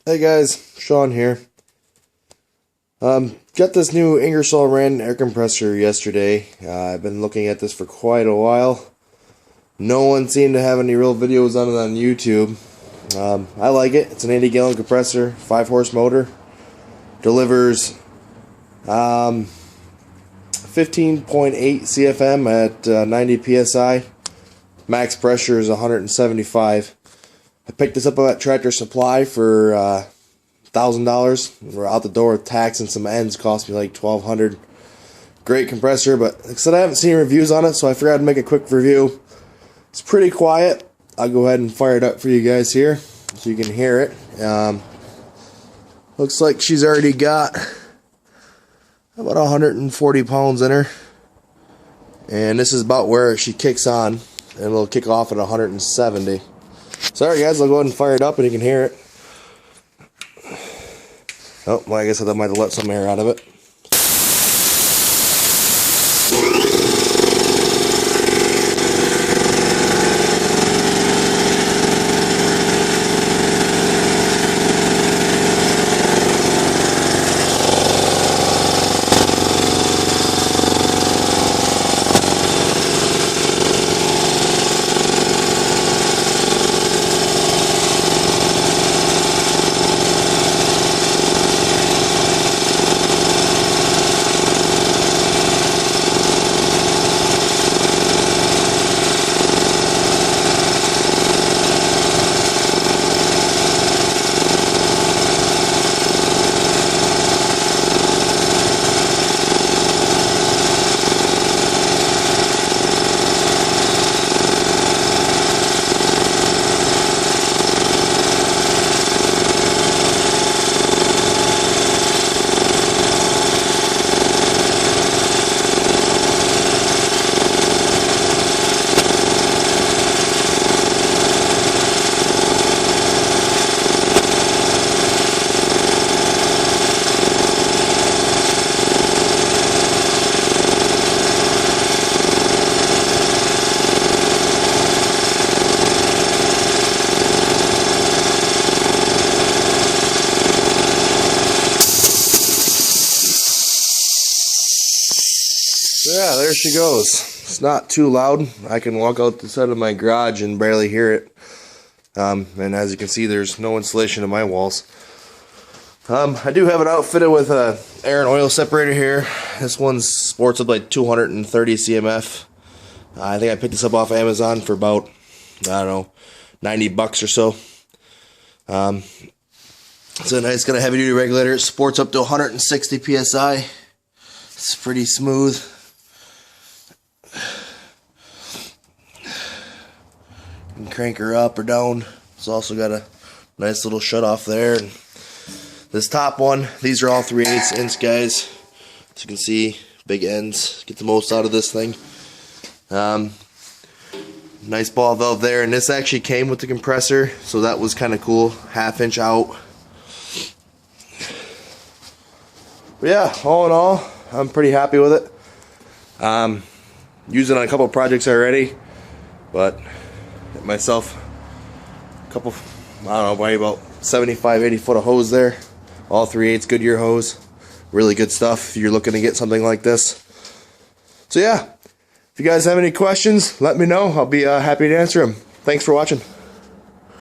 Hey guys, Sean here. Got this new Ingersoll Rand air compressor yesterday. I've been looking at this for quite a while. No one seemed to have any real videos on it on YouTube. I like it. It's an 80-gallon compressor, 5-horse motor. Delivers 15.8 CFM at 90 PSI. Max pressure is 175. I picked this up at Tractor Supply for $1,000. We're out the door with tax and some ends. Cost me like $1,200. Great compressor, but like I said, I haven't seen reviews on it, so I figured I'd make a quick review. It's pretty quiet. I'll go ahead and fire it up for you guys here so you can hear it. Looks like she's already got about 140 pounds in her, and this is about where she kicks on, and it'll kick off at 170. Sorry guys, I'll go ahead and fire it up and you can hear it. Oh, well, I guess I might have let some air out of it. Yeah, there she goes. It's not too loud. I can walk out the side of my garage and barely hear it. And as you can see, there's no insulation in my walls. I do have it outfitted with a air and oil separator here. This one's sports up like 230 CMF. I think I picked this up off Amazon for about, I don't know, 90 bucks or so. It's a nice kind of heavy duty regulator. It sports up to 160 PSI. It's pretty smooth. You can crank her up or down. It's also got a nice little shut off there. And this top one, these are all 3/8 inch guys. As you can see, big ends. Get the most out of this thing. Nice ball valve there, and this actually came with the compressor, so that was kind of cool. 1/2 inch out. But yeah, all in all, I'm pretty happy with it. Used it on a couple projects already, but myself a couple, I don't know, probably about 75-80 foot of hose there. All 3/8 Goodyear hose. Really good stuff if you're looking to get something like this. So yeah, if you guys have any questions, let me know. I'll be happy to answer them. Thanks for watching.